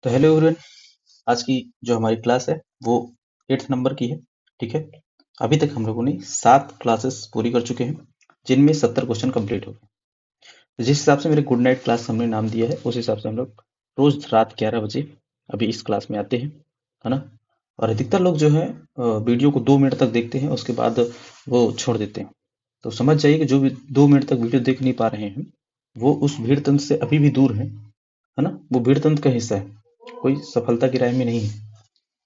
तो hello everyone. आज की जो हमारी क्लास है वो 8th नंबर की है। ठीक है, अभी तक हम लोगों ने 7 क्लासेस पूरी कर चुके हैं, जिनमें 70 क्वेश्चन कंप्लीट हो गए। तो जिस हिसाब से मेरे गुड नाइट क्लास हमने नाम दिया है, उस हिसाब से हम लोग रोज रात 11 बजे अभी इस क्लास में आते हैं, है ना। और अधिकतर लोग जो है वीडियो को 2 मिनट तक देखते हैं, उसके बाद वो छोड़ देते हैं। तो समझ जाइए कि जो भी 2 मिनट तक वीडियो देख नहीं पा रहे हैं, वो उस भीड़ तंत्र से अभी भी दूर है ना। वो भीड़ तंत्र का हिस्सा है, कोई सफलता की राह में नहीं है।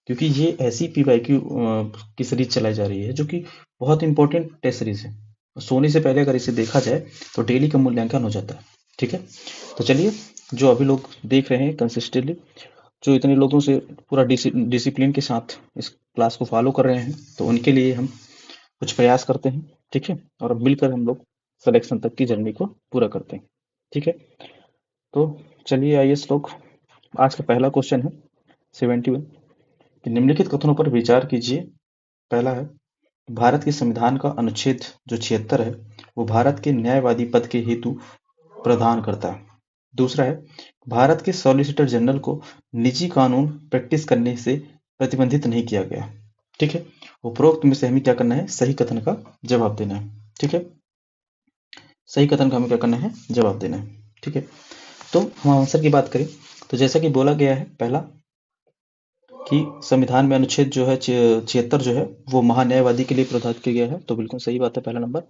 क्योंकि ये ऐसी पीवाईक्यू की सीरीज चलाई जा रही है जो कि बहुत इंपॉर्टेंट टेस्ट सीरीज है। सोने से पहले अगर इसे देखा जाए तो डेली का मूल्यांकन हो जाता है। ठीक है, तो चलिए, जो अभी लोग देख रहे हैं कंसिस्टेंटली, जो इतने लोगों से पूरा डिसिप्लिन के साथ इस क्लास को फॉलो कर रहे हैं, तो उनके लिए हम कुछ प्रयास करते हैं। ठीक है, और अब मिलकर हम लोग सिलेक्शन तक की जर्नी को पूरा करते हैं। ठीक है, तो चलिए आइए श्लोक। आज का पहला क्वेश्चन है 71 कि निम्नलिखित कथनों पर विचार कीजिए। पहला है, भारत के संविधान का अनुच्छेद जो 76 है, वो भारत के न्यायवादी पद के हेतु प्रदान करता है। दूसरा है, भारत के सॉलिसिटर जनरल को निजी कानून प्रैक्टिस करने से प्रतिबंधित नहीं किया गया। ठीक है, उपरोक्त में से हमें क्या करना है, सही कथन का जवाब देना है। ठीक है, सही कथन का हमें क्या करना है, जवाब देना है। ठीक है, तो हम आंसर की बात करें तो जैसा कि बोला गया है, पहला कि संविधान में अनुच्छेद जो है 76 जो है वो महान्यायवादी के लिए प्रदान किया गया है, तो बिल्कुल सही बात है, पहला नंबर।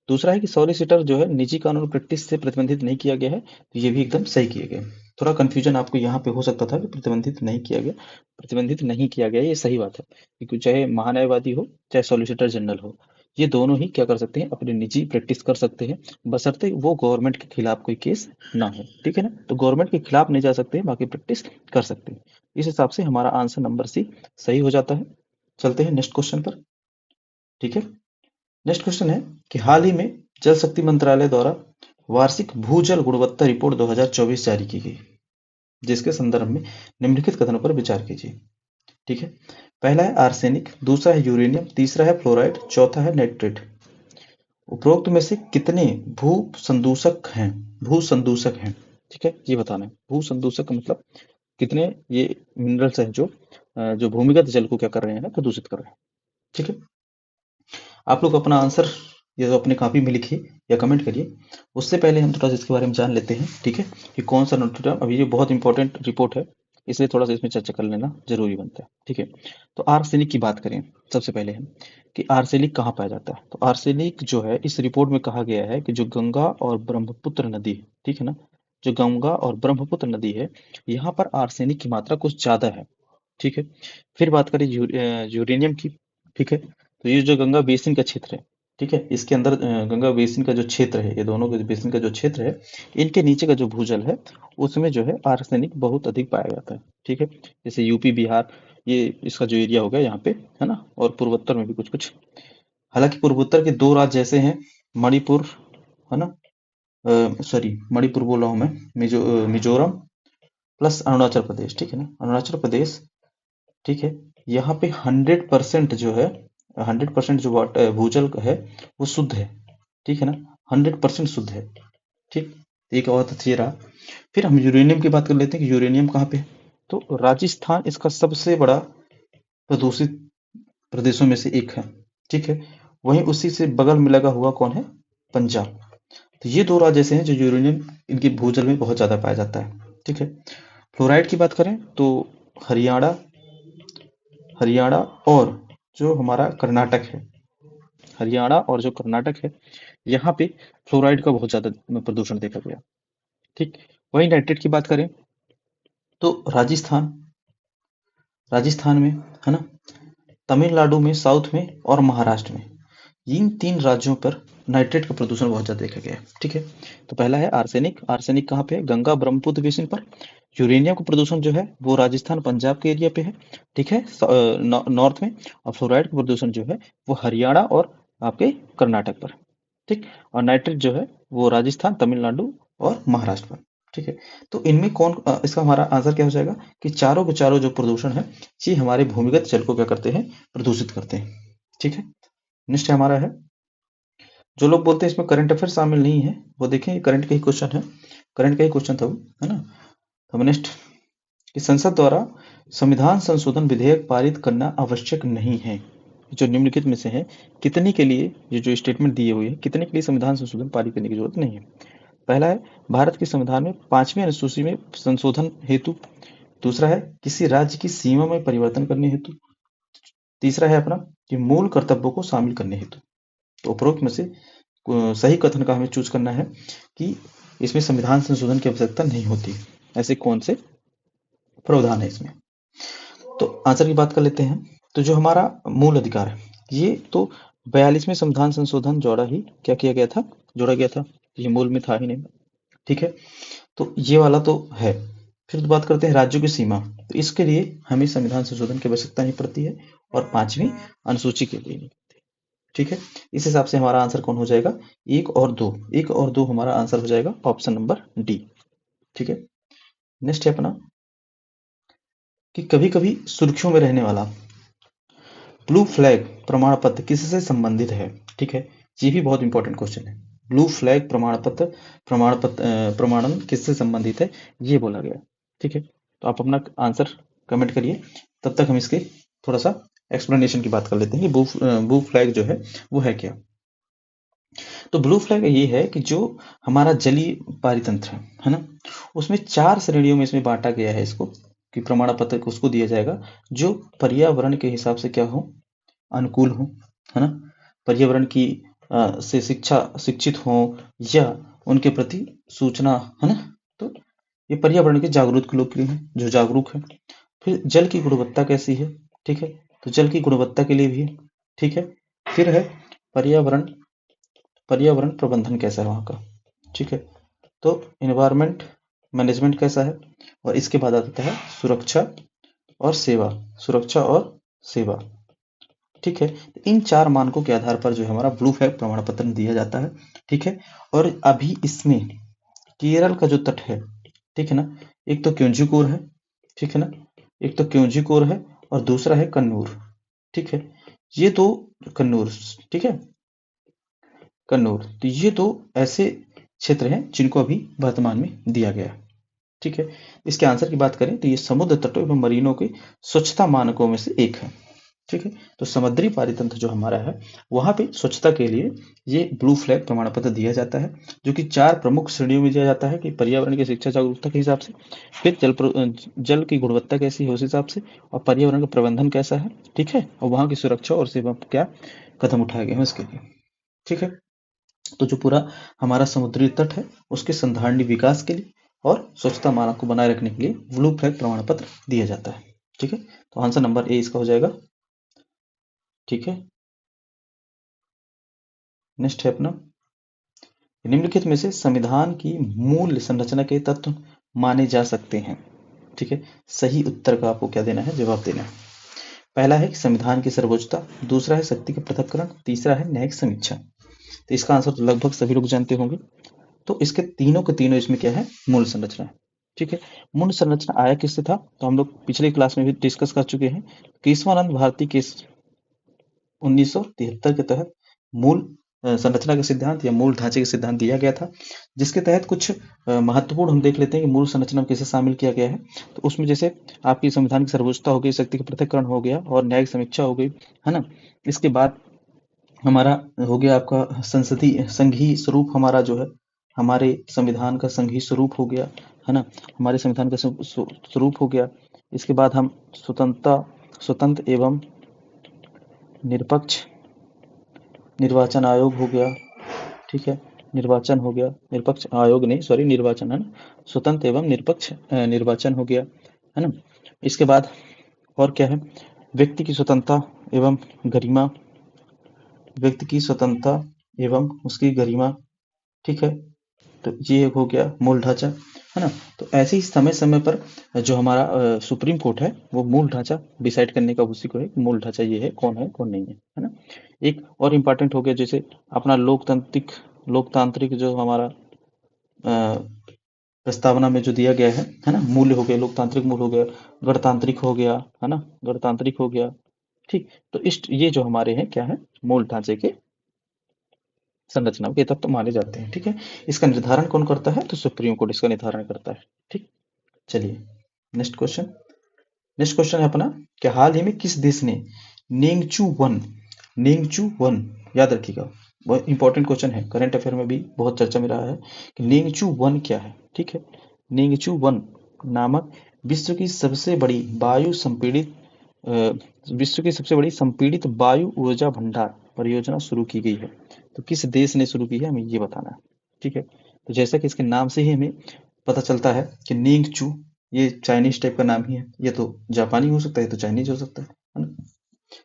दूसरा है कि सॉलिसिटर जो है निजी कानून प्रैक्टिस से प्रतिबंधित नहीं किया गया है, तो ये भी एकदम सही किया गया। थोड़ा कंफ्यूजन आपको यहाँ पे हो सकता था कि प्रतिबंधित नहीं किया गया, प्रतिबंधित नहीं किया गया, ये सही बात है। क्योंकि चाहे महान्यायवादी हो चाहे सॉलिसिटर जनरल हो, ये दोनों ही क्या कर सकते हैं, अपनी निजी प्रैक्टिस कर सकते हैं, बशर्ते वो गवर्नमेंट के खिलाफ कोई केस ना हो। ठीक है ना, तो गवर्नमेंट के खिलाफ नहीं जा सकते हैं, बाकी प्रैक्टिस कर सकते हैं। इस हिसाब से हमारा आंसर नंबर सी सही हो जाता है। चलते हैं नेक्स्ट क्वेश्चन पर। ठीक है, नेक्स्ट क्वेश्चन है कि हाल ही में जल शक्ति मंत्रालय द्वारा वार्षिक भूजल गुणवत्ता रिपोर्ट 2024 जारी की गई, जिसके संदर्भ में निम्नलिखित कथनों पर विचार कीजिए। ठीक है, पहला है आर्सेनिक, दूसरा है यूरेनियम, तीसरा है फ्लोराइड, चौथा है नाइट्रेट। उपरोक्त में से कितने भू संदूषक हैं, भू संदूषक हैं। ठीक है, ये बताना है भू संदूषक का मतलब कितने ये मिनरल्स हैं जो जो भूमिगत जल को क्या कर रहे हैं, प्रदूषित कर रहे हैं। ठीक है, आप लोग अपना आंसर या तो अपने कॉपी में लिखिए या कमेंट करिए। उससे पहले हम थोड़ा सा इसके बारे में जान लेते हैं। ठीक है, कि कौन सा न्यूट्रिएंट, अभी ये बहुत इंपॉर्टेंट रिपोर्ट है, इसलिए थोड़ा सा इसमें चर्चा कर लेना जरूरी बनता है। ठीक है, तो आर्सेनिक की बात करें सबसे पहले हम, कि आर्सेनिक कहाँ पाया जाता है। तो आर्सेनिक जो है इस रिपोर्ट में कहा गया है कि जो गंगा और ब्रह्मपुत्र नदी है, ठीक है ना, जो गंगा और ब्रह्मपुत्र नदी है, यहाँ पर आर्सेनिक की मात्रा कुछ ज्यादा है। ठीक है, फिर बात करें यूरेनियम की। ठीक है, तो ये जो गंगा बेसिन का क्षेत्र है, ठीक है, इसके अंदर गंगा बेसिन का जो क्षेत्र है, ये दोनों के बेसिन का जो क्षेत्र है, इनके नीचे का जो भूजल है, उसमें जो है आर्सेनिक बहुत अधिक पाया जाता है। ठीक है, जैसे यूपी बिहार, ये इसका जो एरिया हो गया यहाँ पे, है ना, और पूर्वोत्तर में भी कुछ कुछ। हालांकि पूर्वोत्तर के दो राज्य ऐसे हैं, मणिपुर, है ना, सॉरी मणिपुर बोल रहा हूँ मैं, मिजोरम प्लस अरुणाचल प्रदेश। ठीक है ना, अरुणाचल प्रदेश, ठीक है, यहाँ पे 100% जो है, 100% जो वाटर भूजल का है वो शुद्ध है। ठीक है ना, 100% शुद्ध है। ठीक, एक और तथ्य रहा। फिर हम यूरेनियम की बात कर लेते हैं कि यूरेनियम कहाँ पे है। तो राजस्थान इसका सबसे बड़ा प्रदूषित प्रदेशों में से एक है। ठीक है, वहीं उसी से बगल में लगा हुआ कौन है, पंजाब। तो ये दो राज्य ऐसे हैं जो यूरेनियम इनके भूजल में बहुत ज्यादा पाया जाता है। ठीक है, फ्लोराइड की बात करें तो हरियाणा, हरियाणा और जो हमारा कर्नाटक है, हरियाणा और जो कर्नाटक है, यहाँ पे फ्लोराइड का बहुत ज्यादा प्रदूषण देखा गया। ठीक, वही नाइट्रेट की बात करें तो राजस्थान, राजस्थान में, है ना, तमिलनाडु में, साउथ में और महाराष्ट्र में, इन 3 राज्यों पर नाइट्रेट का प्रदूषण बहुत ज्यादा देखा गया है। ठीक है, तो पहला है आर्सेनिक, आर्सेनिक कहाँ पे है, गंगा ब्रह्मपुत्र बेसिन पर। यूरेनियम का प्रदूषण जो है वो राजस्थान पंजाब के एरिया पे है। ठीक है, नॉर्थ में। और फ्लोराइड का प्रदूषण जो है वो हरियाणा और आपके कर्नाटक पर। ठीक, और नाइट्रेट जो है वो राजस्थान, तमिलनाडु और महाराष्ट्र पर। ठीक है, तो इनमें कौन इसका हमारा आंसर क्या हो जाएगा कि चारों के चारों जो प्रदूषण है, ये हमारे भूमिगत जल को क्या करते हैं, प्रदूषित करते हैं। ठीक है, नेक्स्ट हमारा है, जो लोग बोलते हैं इसमें करंट अफेयर शामिल नहीं है, वो देखें, करंट का ही क्वेश्चन है, करंट का ही क्वेश्चन था वो, है ना। तो नेक्स्ट कि संसद द्वारा संविधान संशोधन विधेयक पारित करना आवश्यक नहीं है। जो निम्नलिखित में से है, कितने के लिए ये जो स्टेटमेंट दिए हुए हैं, कितने के लिए संविधान संशोधन पारित करने की जरूरत नहीं है। पहला है भारत के संविधान में 5वीं अनुसूची में संशोधन हेतु। दूसरा है किसी राज्य की सीमा में परिवर्तन करने हेतु। तीसरा है अपना कि मूल कर्तव्यों को शामिल करने हेतु। तो उपरोक्त में से सही कथन का हमें चूज करना है कि इसमें संविधान संशोधन की आवश्यकता नहीं होती। ऐसे कौन से प्रावधान है इसमें। तो आंसर की बात कर लेते हैं। तो जो हमारा मूल अधिकार है, ये तो 42वें संविधान संशोधन द्वारा ही क्या किया गया था, जोड़ा गया था। ये मूल में था ही नहीं, ठीक है। तो ये वाला तो है। फिर बात करते हैं राज्यों की सीमा। तो इसके लिए हमें संविधान संशोधन की आवश्यकता नहीं पड़ती है और 5वीं अनुसूची के लिए नहीं पड़ती, ठीक है। इस हिसाब से हमारा आंसर कौन हो जाएगा, 1 और 2। 1 और 2 हमारा आंसर हो जाएगा ऑप्शन नंबर डी, ठीक है। नेक्स्ट है अपना कि कभी कभी सुर्खियों में रहने वाला ब्लू फ्लैग प्रमाण पत्र किससे संबंधित है, ठीक है। ये भी बहुत इंपॉर्टेंट क्वेश्चन है। ब्लू फ्लैग प्रमाणन किससे संबंधित है, ये बोला गया, ठीक है। तो आप अपना आंसर कमेंट करिए, तब तक हम इसके थोड़ा सा एक्सप्लेनेशन की बात कर लेते हैं कि ब्लू फ्लैग जो है वो है क्या। तो ब्लू फ्लैग ये है कि जो हमारा जलीय पारितंत्र है ना, उसमें 4 श्रेणियों में इसमें बांटा गया है इसको, कि प्रमाण पत्र उसको दिया जाएगा जो पर्यावरण के हिसाब से क्या हो, अनुकूल हो, है ना। पर्यावरण की से शिक्षित हो या उनके प्रति सूचना, है ना। तो ये पर्यावरण के जागरूक लोग के लिए है, जो जागरूक है। फिर जल की गुणवत्ता कैसी है, ठीक है। तो जल की गुणवत्ता के लिए भी है, ठीक है। फिर है पर्यावरण पर्यावरण प्रबंधन कैसा है वहाँ का, ठीक है। तो एनवायरमेंट मैनेजमेंट कैसा है, और इसके बाद आता है सुरक्षा और सेवा, ठीक है। तो इन 4 मानकों के आधार पर जो है हमारा ब्लू फ्लैग प्रमाण पत्र दिया जाता है, ठीक है। और अभी इसमें केरल का जो तट है, ठीक है ना, एक तो क्योंझिकोड है, ठीक है ना, एक तो क्योंझिकोड है और दूसरा है कन्नूर, ठीक है। ये दो कन्नूर, ठीक है, कन्नूर। तो ये दो ऐसे क्षेत्र हैं जिनको अभी वर्तमान में दिया गया है, ठीक है। इसके आंसर की बात करें तो ये समुद्र तटों एवं मरीनों के स्वच्छता मानकों में से एक है, ठीक है। तो समुद्री पारितंत्र जो हमारा है वहां पे स्वच्छता के लिए ये ब्लू फ्लैग प्रमाण पत्र दिया जाता है, जो कि 4 प्रमुख श्रेणियों में दिया जाता है कि पर्यावरण की शिक्षा जागरूकता के हिसाब से, फिर जल की गुणवत्ता कैसी है उस हिसाब से, और पर्यावरण का प्रबंधन कैसा है, ठीक है, और वहां की सुरक्षा और सेवा क्या कदम उठाए गए हैं उसके लिए, ठीक है। तो जो पूरा हमारा समुद्री तट है उसके संधारणीय विकास के लिए और स्वच्छता मानक को बनाए रखने के लिए ब्लू फ्लैग प्रमाण पत्र दिया जाता है, ठीक है। तो आंसर नंबर ए इसका हो जाएगा, ठीक है। नेक्स्ट है अपना निम्नलिखित में से संविधान की मूल संरचना के तत्व माने जा सकते हैं, ठीक है। सही उत्तर का आपको क्या देना है, जवाब देना है। पहला है कि संविधान की सर्वोच्चता, दूसरा है शक्ति का पृथक्करण, तीसरा है न्यायिक समीक्षा। तो इसका आंसर तो लगभग सभी लोग जानते होंगे। तो इसके तीनों के तीनों इसमें क्या है, मूल संरचना है, ठीक है। मूल संरचना आया किससे था, तो हम लोग पिछले क्लास में भी डिस्कस कर चुके हैं। केशवानंद भारती के 1973 के तहत मूल संरचना का सिद्धांत या मूल ढांचे का सिद्धांत दिया गया था, जिसके तहत कुछ महत्वपूर्ण हम देख लेते हैं कि मूल संरचना में कैसे शामिल किया गया है। तो उसमें जैसे आपकी संविधान की सर्वोच्चता हो गई, शक्ति का पृथक्करण हो गया और न्यायिक समीक्षा हो गई, है ना। इसके बाद हमारा हो गया आपका संसदीय संघीय स्वरूप, हमारा जो है हमारे संविधान का संघीय स्वरूप हो गया, है ना। हमारे संविधान का स्वरूप हो गया। इसके बाद हम स्वतंत्र एवं निष्पक्ष निर्वाचन आयोग हो गया, ठीक है। निर्वाचन हो गया, निष्पक्ष आयोग नहीं, सॉरी, निर्वाचन, है ना। स्वतंत्र एवं निष्पक्ष निर्वाचन हो गया, है ना। इसके बाद और क्या है, व्यक्ति की स्वतंत्रता एवं गरिमा, व्यक्ति की स्वतंत्रता एवं उसकी गरिमा, ठीक है। तो ये हो गया मूल ढांचा, है ना। तो ऐसे ही समय समय पर जो हमारा सुप्रीम कोर्ट है वो मूल ढांचा डिसाइड करने का उसी को है, मूल ढांचा ये है कौन नहीं है ना। एक और इम्पोर्टेंट हो गया जैसे अपना लोकतांत्रिक जो हमारा प्रस्तावना में जो दिया गया है ना, मूल्य हो गया, लोकतांत्रिक मूल्य हो गया, गणतांत्रिक हो गया, है ना, गणतांत्रिक हो गया, ठीक। तो इस ये जो हमारे हैं क्या है, मूल ढांचे के संरचना के तत्व माने जाते हैं, ठीक है। इसका निर्धारण कौन करता है, तो सुप्रीम कोर्ट इसका निर्धारण करता है, ठीक। चलिए नेक्स्ट क्वेश्चन है अपना कि हाल ही में किस देश ने नेंगचू वन याद रखिएगा, बहुत इंपॉर्टेंट क्वेश्चन है, करंट अफेयर में भी बहुत चर्चा में रहा है कि नेंगचू वन क्या है। ठीक है, नेंगचू वन नामक विश्व की सबसे बड़ी वायु संपीड़ित अ, विश्व की सबसे बड़ी संपीड़ित वायु ऊर्जा भंडार परियोजना शुरू की गई है। तो किस देश ने शुरू की है, हमें ये बताना है। ठीक है, तो जैसा कि इसके नाम से ही हमें पता चलता है कि निंगचू, ये चाइनीज टाइप का नाम ही है, ये तो जापानी हो सकता है, ये तो चाइनीज हो सकता है ना।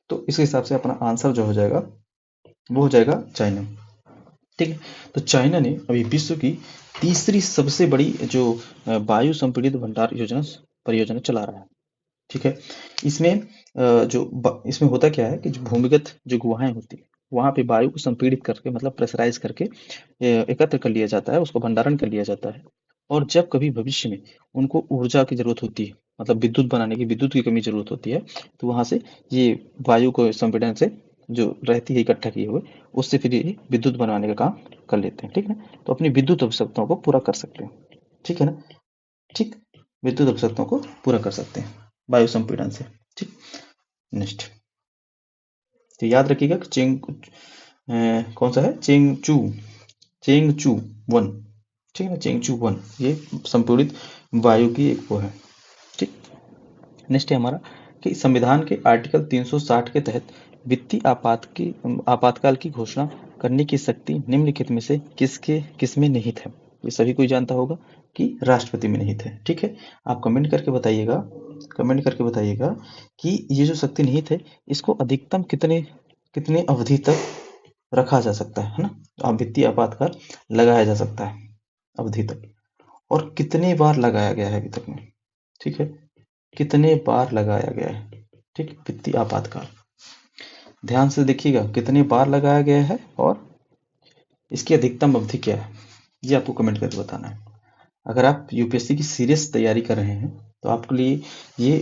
तो इस हिसाब से अपना आंसर जो हो जाएगा वो हो जाएगा चाइना। ठीक है, तो चाइना ने अभी विश्व की तीसरी सबसे बड़ी जो वायु संपीड़ित भंडार योजना परियोजना चला रहा है। ठीक है, इसमें इसमें होता क्या है कि जो भूमिगत जो गुहाएं होती है वहां पे वायु को संपीड़ित करके मतलब प्रेशराइज करके एकत्र कर लिया जाता है, उसको भंडारण कर लिया जाता है। और जब कभी भविष्य में उनको ऊर्जा की जरूरत होती है, मतलब विद्युत बनाने की, विद्युत की कमी जरूरत होती है, तो वहां से ये वायु को संपीड़न से जो रहती है इकट्ठा किए हुए, उससे फिर ये विद्युत बनाने का काम कर लेते हैं। ठीक है ना, तो अपनी विद्युत आवश्यकताओं को पूरा कर सकते हैं। ठीक है ना, ठीक, विद्युत आवश्यकताओं को पूरा कर सकते हैं वायु संपीड़न से। ठीक, नेक्स्ट, तो याद रखिएगा कि कौन सा है, चेंगचू वन। ठीक है ना, चेंगचू वन ये संपीड़ित वायु की एक वो है। ठीक, नेक्स्ट है हमारा कि संविधान के आर्टिकल 360 के तहत वित्तीय आपातकाल की घोषणा करने की शक्ति निम्नलिखित में से किसमें निहित है। ये सभी कोई जानता होगा कि राष्ट्रपति में निहित है। ठीक है, आप कमेंट करके बताइएगा कि ये जो शक्ति निहित है इसको अधिकतम कितने कितने अवधि तक रखा जा सकता है ना। वित्तीय आपातकाल लगाया जा सकता है अवधि तक, और कितने बार लगाया गया है अभी तक में। ठीक है, कितने बार लगाया गया है। ठीक, वित्तीय आपातकाल ध्यान से देखिएगा कितने बार लगाया गया है और इसकी अधिकतम अवधि क्या है, ये आपको कमेंट करके बताना है। अगर आप यूपीएससी की सीरियस तैयारी कर रहे हैं तो आपके लिए ये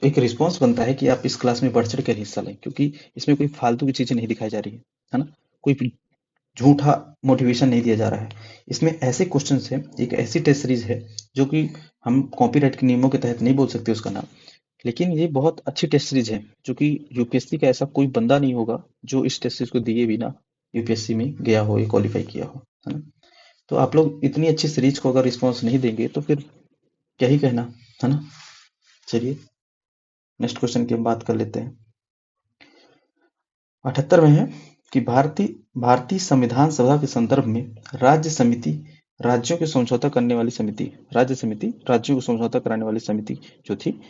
एक रिस्पॉन्स बनता है कि आप इस क्लास में बढ़ चढ़ कर हिस्सा लें, क्योंकि इसमें कोई फालतू की चीजें नहीं दिखाई जा रही है ना, कोई झूठा मोटिवेशन नहीं दिया जा रहा है। इसमें ऐसे क्वेश्चन है, एक ऐसी टेस्ट सीरीज है जो कि हम कॉपीराइट के नियमों के तहत नहीं बोल सकते उसका नाम, लेकिन ये बहुत अच्छी टेस्ट सीरीज है जो कि यूपीएससी का ऐसा कोई बंदा नहीं होगा जो इस टेस्ट सीरीज को दिए बिना यूपीएससी में गया हो या क्वालिफाई किया हो, है ना। तो आप लोग इतनी अच्छी सीरीज को अगर रिस्पॉन्स नहीं देंगे तो फिर क्या ही कहना, है ना। चलिए नेक्स्ट क्वेश्चन की हम बात कर लेते हैं। 78 में है कि भारतीय संविधान सभा के संदर्भ में राज्य समिति राज्यों के समझौता करने वाली समिति राज्य समिति राज्यों को समझौता कराने वाली समिति जो थी,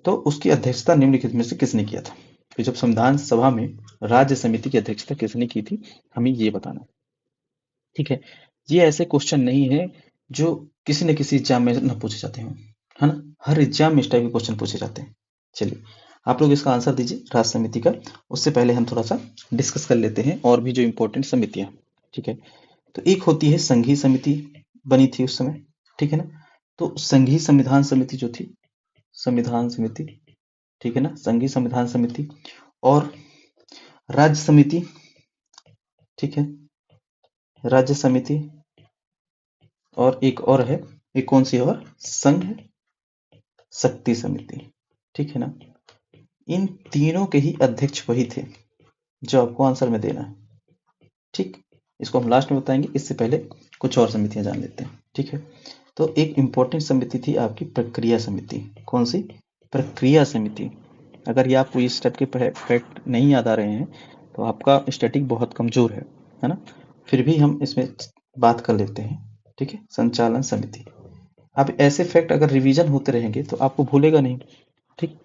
तो उसकी अध्यक्षता निम्नलिखित में से किसने किया था। तो जब संविधान सभा में राज्य समिति की अध्यक्षता किसने की थी, हमें ये बताना है। ठीक है, ये ऐसे क्वेश्चन नहीं है जो किसी न किसी एग्जाम में न पूछे जाते हैं, है ना। हर एग्जाम में इस टाइप के क्वेश्चन पूछे जाते हैं। चलिए आप लोग इसका आंसर दीजिए राज्य समिति का। उससे पहले हम थोड़ा सा डिस्कस कर लेते हैं और भी जो इम्पोर्टेंट समितियां। ठीक है, तो एक होती है संघीय समिति, बनी थी उस समय। ठीक है ना, तो संघीय संविधान समिति जो थी, संविधान समिति, ठीक है ना, संघीय संविधान समिति और राज्य समिति। ठीक है, राज्य समिति और एक और है, एक कौन सी है, और संघ शक्ति समिति। ठीक है ना, इन तीनों के ही अध्यक्ष वही थे जो आपको आंसर में देना है। ठीक, इसको हम लास्ट में बताएंगे, इससे पहले कुछ और समितियां जान लेते हैं। ठीक है, तो एक इंपॉर्टेंट समिति थी आपकी प्रक्रिया समिति। कौन सी, प्रक्रिया समिति। अगर ये आपको इस टाइप के फैक्ट नहीं याद आ रहे हैं तो आपका स्टैटिक बहुत कमजोर है ना। फिर भी हम इसमें बात कर लेते हैं। ठीक है, संचालन समिति। अब ऐसे फैक्ट अगर रिवीजन होते रहेंगे तो आपको भूलेगा नहीं। ठीक,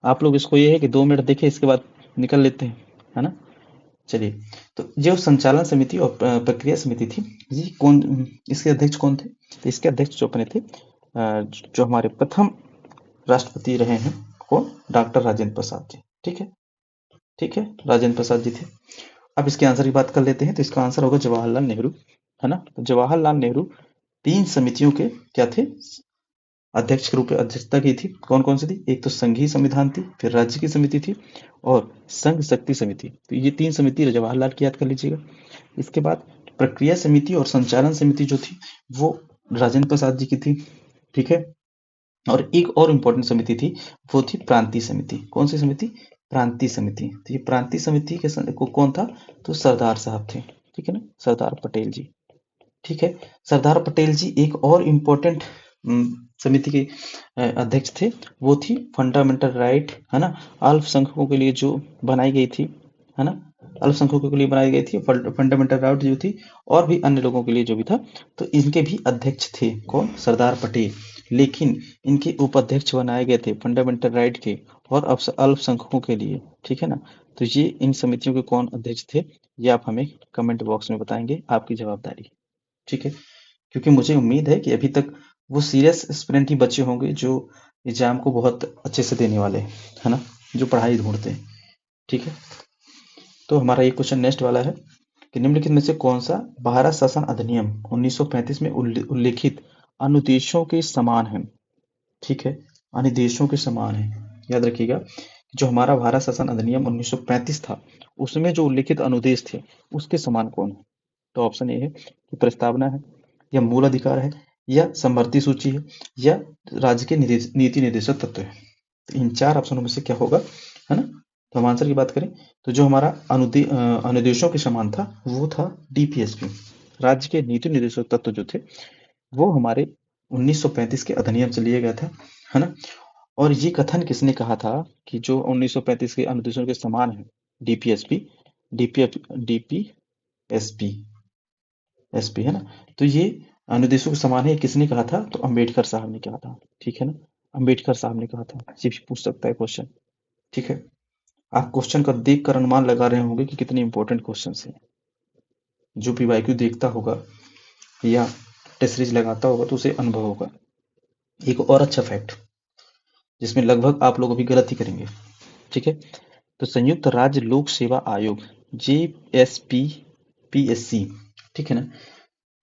आप लोग इसको ये है कि 2 मिनट देखें इसके बाद निकल लेते हैं, है ना। चलिए, तो जो संचालन समिति और प्रक्रिया समिति थी, ये कौन, इसके अध्यक्ष कौन थे। तो इसके अध्यक्ष जो अपने थे जो हमारे प्रथम राष्ट्रपति रहे हैं, कौन, डॉक्टर राजेंद्र प्रसाद जी। ठीक है, ठीक है, राजेंद्र प्रसाद जी थे। अब इसके आंसर की बात कर लेते हैं, तो इसका आंसर होगा जवाहरलाल नेहरू, है ना। तो जवाहरलाल नेहरू 3 समितियों के क्या थे, अध्यक्ष के रूप में अध्यक्षता की थी। कौन कौन सी थी, एक तो संघीय संविधान थी, फिर राज्य की समिति थी और संघ शक्ति समिति। तो ये 3 समिति जवाहरलाल की याद कर लीजिएगा। इसके बाद प्रक्रिया समिति और संचालन समिति जो थी वो राजेंद्र प्रसाद जी की थी। ठीक है, और एक और इम्पोर्टेंट समिति थी, वो थी प्रांतीय समिति। कौन सी समिति? प्रांतीय समिति। तो ये प्रांतीय समिति के को कौन था? तो सरदार साहब थे, ठीक है ना, सरदार पटेल जी। ठीक है, सरदार पटेल जी एक और इम्पोर्टेंट समिति के अध्यक्ष थे, वो थी फंडामेंटल राइट, है ना, अल्पसंख्यकों के लिए जो बनाई गई थी, है ना, अल्पसंख्यकों के लिए बनाई गई थी फंडामेंटल राइट जो थी, और भी अन्य लोगों के लिए जो भी था, तो इनके भी अध्यक्ष थे कौन? सरदार पटेल। लेकिन इनके उपाध्यक्ष बनाए गए थे फंडामेंटल राइट के और अल्पसंख्यकों के लिए, ठीक है ना। तो ये इन समितियों के कौन अध्यक्ष थे, ये आप हमें कमेंट बॉक्स में बताएंगे, आपकी जवाबदारी, ठीक है। क्योंकि मुझे उम्मीद है कि अभी तक वो सीरियस एस्पिरेंट ही बच्चे होंगे जो एग्जाम को बहुत अच्छे से देने वाले हैं, है ना, जो पढ़ाई ढूंढते हैं, ठीक है। तो हमारा ये क्वेश्चन नेक्स्ट वाला है कि निम्नलिखित में से कौन सा भारत शासन अधिनियम 1935 में उल्लेखित अनुदेशों के समान है, ठीक है, अनुदेशों के समान है। याद रखिएगा जो हमारा भारत शासन अधिनियम 1935 था, उसमें जो उल्लेखित अनुदेश थे उसके समान कौन है? तो ऑप्शन ए है कि प्रस्तावना है, या मूल अधिकार है, या समवर्ती सूची है, या राज्य के नीति निर्देशक तत्व है। तो इन चार ऑप्शनों में से क्या होगा, है ना। तो हम आंसर की बात करें तो जो हमारा अनुदेशों के समान था वो था डीपीएसपी, राज्य के नीति निर्देशक तत्व जो थे वो हमारे 1935 के अधिनियम से लिया गया था, है ना। और ये कथन किसने कहा था कि जो 1935 के अनुदेशों के समान है, डीपीएसपी, डीपीएसपी एसपी, है ना। तो ये अनुदेशों के समान है, किसने कहा था? तो अंबेडकर साहब ने कहा था, ठीक है ना, अंबेडकर साहब ने कहा था। ये भी पूछ सकता है क्वेश्चन, ठीक है। आप क्वेश्चन का देख कर अनुमान लगा रहे होंगे कि कितने इंपॉर्टेंट क्वेश्चन है। जो पीवाईक्यू देखता होगा या टेस्ट सीरीज लगाता होगा तो उसे अनुभव होगा। एक और अच्छा फैक्ट जिसमें लगभग आप लोग अभी गलत ही करेंगे, ठीक है। तो संयुक्त राज्य लोक सेवा आयोग JSPPSC, ठीक है ना,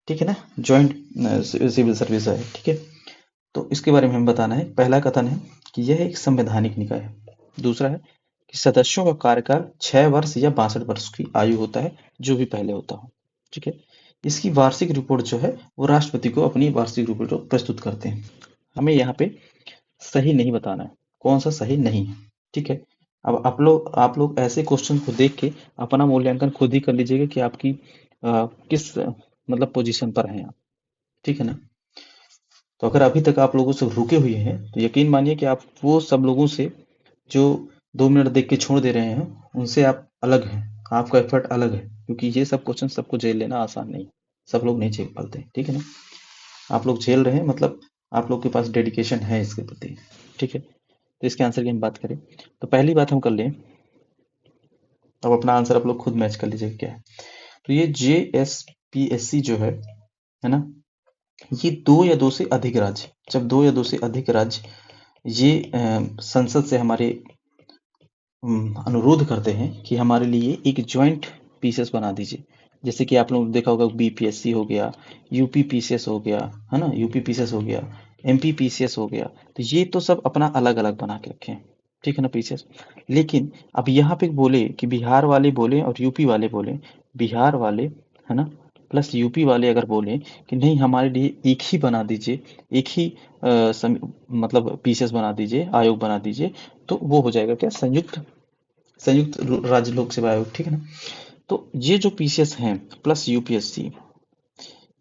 ठीक है ना, ज्वाइंट सिविल सर्विस है, ठीक है। तो इसके बारे में हमें बताना है। पहला कथन है कि यह एक संवैधानिक निकाय है। दूसरा है कि सदस्यों का कार्यकाल 6 वर्ष या 62 वर्ष की आयु होता है, जो भी पहले होता हो, ठीक है। इसकी वार्षिक रिपोर्ट जो है वो राष्ट्रपति को अपनी वार्षिक रिपोर्ट प्रस्तुत करते हैं। हमें यहाँ पे सही नहीं बताना है, कौन सा सही नहीं है, ठीक है। अब आप लोग ऐसे क्वेश्चन को देख के अपना मूल्यांकन खुद ही कर लीजिएगा कि आपकी किस मतलब पोजीशन पर हैं आप, ठीक है ना। तो अगर अभी तक आप लोगों से रुके हुए हैं तो यकीन मानिए कि आप वो सब लोगों से जो 2 मिनट देख के छोड़ दे रहे हैं उनसे आप अलग हैं, आपका एफर्ट अलग है, क्योंकि ये सब क्वेश्चन सबको झेल लेना आसान नहीं, सब लोग नहीं झेल पाते, ठीक है ना। आप लोग झेल रहे हैं मतलब आप लोग के पास डेडिकेशन है इसके प्रति, ठीक है। तो इसके आंसर की हम बात करें तो पहली बात हम कर लें, अब अपना आंसर आप लोग खुद मैच कर लीजिए क्या है। तो ये JSPSC जो है ना, ये 2 या 2 से अधिक राज्य, जब 2 या 2 से अधिक राज्य ये संसद से हमारे अनुरोध करते हैं कि हमारे लिए एक जॉइंट पीसीएस बना दीजिए। जैसे कि आप लोगों ने देखा होगा बीपीएससी हो गया, यूपी पीसीएस हो गया, है ना, यूपी पीसीएस हो गया, एमपी पीसीएस हो गया। तो ये तो सब अपना अलग-अलग बना के रखे हैं, ठीक है ना, पीसीएस। लेकिन अब यहाँ पे बोले कि बिहार वाले बोले और यूपी वाले बोले, बिहार वाले, है ना, प्लस यूपी वाले अगर बोले कि नहीं हमारे लिए एक ही बना दीजिए, एक ही मतलब पीसीएस बना दीजिए, आयोग बना दीजिए, तो वो हो जाएगा क्या, संयुक्त संयुक्त राज्य लोक सेवा आयोग, ठीक है ना। तो ये जो पीसीएस हैं प्लस यूपीएससी,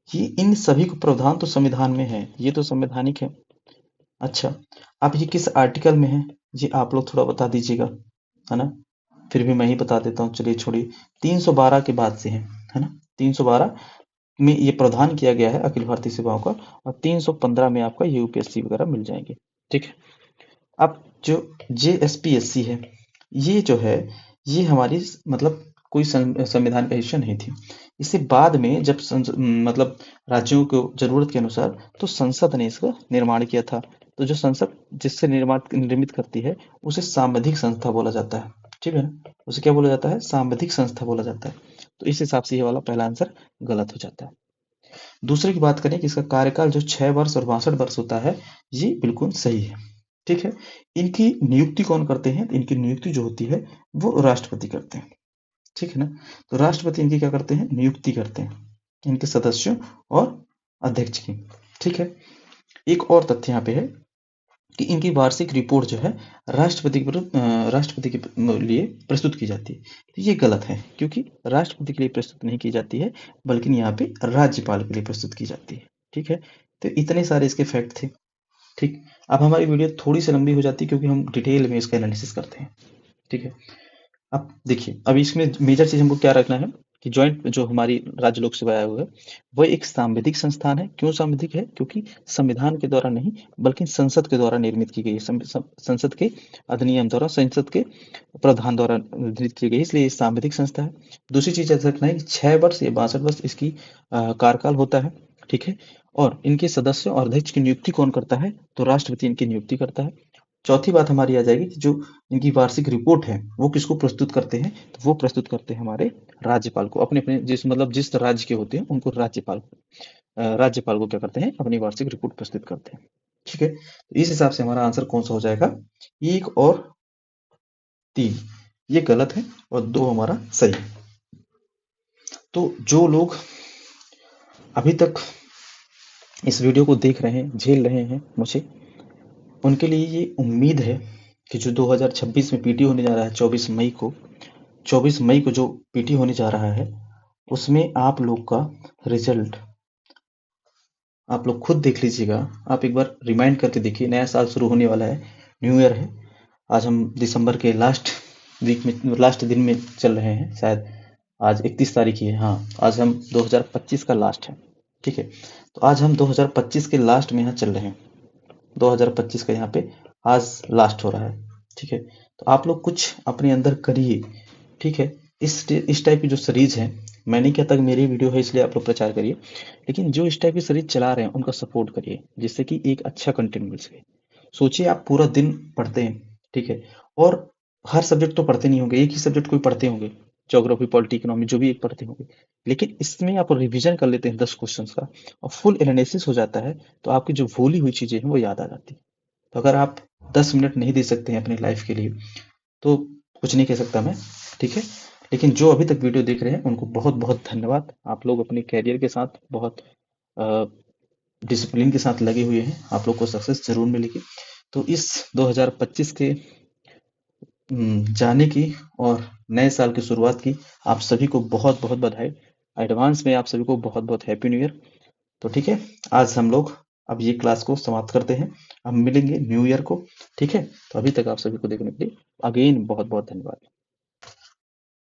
ये इन सभी को प्रावधान तो संविधान में है, ये तो संवैधानिक है। अच्छा, अब ये किस आर्टिकल में है, ये आप लोग थोड़ा बता दीजिएगा, है ना। फिर भी मैं ही बता देता हूँ, चलिए छोड़िए। 312 के बाद से है ना, 312 में ये प्रावधान किया गया है अखिल भारतीय सेवाओं का, और 315 में आपका यूपीएससी वगैरह मिल जाएंगे, ठीक है। अब जो JSPSC है, ये जो है ये हमारी मतलब कोई संविधान का हिस्सा नहीं थी। इसे बाद में जब मतलब राज्यों को जरूरत के अनुसार तो संसद ने इसका निर्माण किया था। तो जो संसद जिससे निर्मित करती है उसे सांविधिक संस्था बोला जाता है, ठीक है ना। उसे क्या बोला जाता है? सांविधिक संस्था बोला जाता है। तो इस हिसाब से ये वाला पहला आंसर गलत हो जाता है। दूसरे की बात करें कि इसका कार्यकाल जो 6 वर्ष और 62 वर्ष होता है, ये बिल्कुल सही है, ठीक है। इनकी नियुक्ति कौन करते हैं? इनकी नियुक्ति जो होती है वो राष्ट्रपति करते हैं, ठीक है ना। तो राष्ट्रपति इनकी क्या करते हैं? नियुक्ति करते हैं इनके सदस्यों और अध्यक्ष की, ठीक है। एक और तथ्य यहाँ पे है कि इनकी वार्षिक रिपोर्ट जो है राष्ट्रपति के लिए प्रस्तुत की जाती है। तो ये गलत है, क्योंकि राष्ट्रपति के लिए प्रस्तुत नहीं की जाती है, बल्कि यहाँ पे राज्यपाल के लिए प्रस्तुत की जाती है। ठीक है, तो इतने सारे इसके फैक्ट थे। ठीक, अब हमारी वीडियो थोड़ी सी लंबी हो जाती है, क्योंकि हम डिटेल में इसका एनालिसिस करते हैं। ठीक है, अब देखिए, अब इसमें मेजर चीज हमको क्या रखना है कि ज्वाइंट जो हमारी राज्य लोक सेवा आयोग है, वो एक सांविधिक संस्थान है। क्यों सांविधिक है? क्योंकि संविधान के द्वारा नहीं, बल्कि संसद के द्वारा निर्मित की गई है। संसद के अधिनियम द्वारा, संसद के प्रावधान द्वारा निर्मित की गई है, इसलिए ये सांविधिक संस्था है। दूसरी चीज याद रखना है कि 6 वर्ष या 62 वर्ष इसकी कार्यकाल होता है। ठीक है, और इनके सदस्यों और अध्यक्ष की नियुक्ति कौन करता है? तो राष्ट्रपति इनकी नियुक्ति करता है। चौथी बात हमारी आ जाएगी कि जो इनकी वार्षिक रिपोर्ट है वो किसको प्रस्तुत करते हैं? तो वो प्रस्तुत करते हैं हमारे राज्यपाल को। अपने अपने जिस राज्य के होते हैं उनको राज्यपाल को क्या करते हैं? अपनी वार्षिक रिपोर्ट प्रस्तुत करते हैं। ठीक है, तो इस हिसाब से हमारा आंसर कौन सा हो जाएगा? 1 और 3 ये गलत है और 2 हमारा सही है। तो जो लोग अभी तक इस वीडियो को देख रहे हैं, झेल रहे हैं मुझे, उनके लिए ये उम्मीद है कि जो 2026 में पीटी होने जा रहा है 24 मई को जो पीटी होने जा रहा है, उसमें आप लोग का रिजल्ट आप लोग खुद देख लीजिएगा। आप एक बार रिमाइंड करके देखिए, नया साल शुरू होने वाला है, न्यू ईयर है। आज हम दिसंबर के लास्ट दिन में चल रहे हैं, शायद आज 31 तारीख ही है। हाँ, आज हम 2025 का लास्ट है। ठीक है, तो आज हम 2025 के लास्ट में यहाँ चल रहे हैं। 2025 का यहाँ पे आज लास्ट हो रहा है। ठीक है, तो आप लोग कुछ अपने अंदर करिए। ठीक है, इस टाइप की जो सीरीज है, मैं नहीं कहता कि मेरी वीडियो है इसलिए आप लोग प्रचार करिए, लेकिन जो इस टाइप की सीरीज चला रहे हैं उनका सपोर्ट करिए, जिससे कि एक अच्छा कंटेंट मिल सके। सोचिए, आप पूरा दिन पढ़ते हैं, ठीक है, और हर सब्जेक्ट तो पढ़ते नहीं होंगे, एक ही सब्जेक्ट कोई पढ़ते होंगे, ज्योग्राफी, पॉलिटी, इकोनॉमी, जो भी एक पढ़ते होंगे, लेकिन इसमें आप रिवीजन कर लेते हैं 10 क्वेश्चंस का, और फुल एनालिसिस हो जाता है, तो आपकी जो भूली हुई चीजें हैं वो याद आ जाती है। तो अगर आप 10 मिनट नहीं दे सकते हैं अपनी लाइफ के लिए, तो कुछ नहीं कह सकता मैं। ठीक है, लेकिन जो अभी तक वीडियो देख रहे हैं उनको बहुत बहुत धन्यवाद। आप लोग अपने कैरियर के साथ बहुत डिसिप्लिन के साथ लगे हुए हैं, आप लोग को सक्सेस जरूर मिलेगी। तो इस 2025 के जाने की और नए साल की शुरुआत की आप सभी को बहुत बहुत बधाई। एडवांस में आप सभी को बहुत बहुत हैप्पी न्यू ईयर। तो ठीक है, आज हम लोग अब ये क्लास को समाप्त करते हैं। हम मिलेंगे न्यू ईयर को। ठीक है, तो अभी तक आप सभी को देखने के लिए अगेन बहुत बहुत धन्यवाद।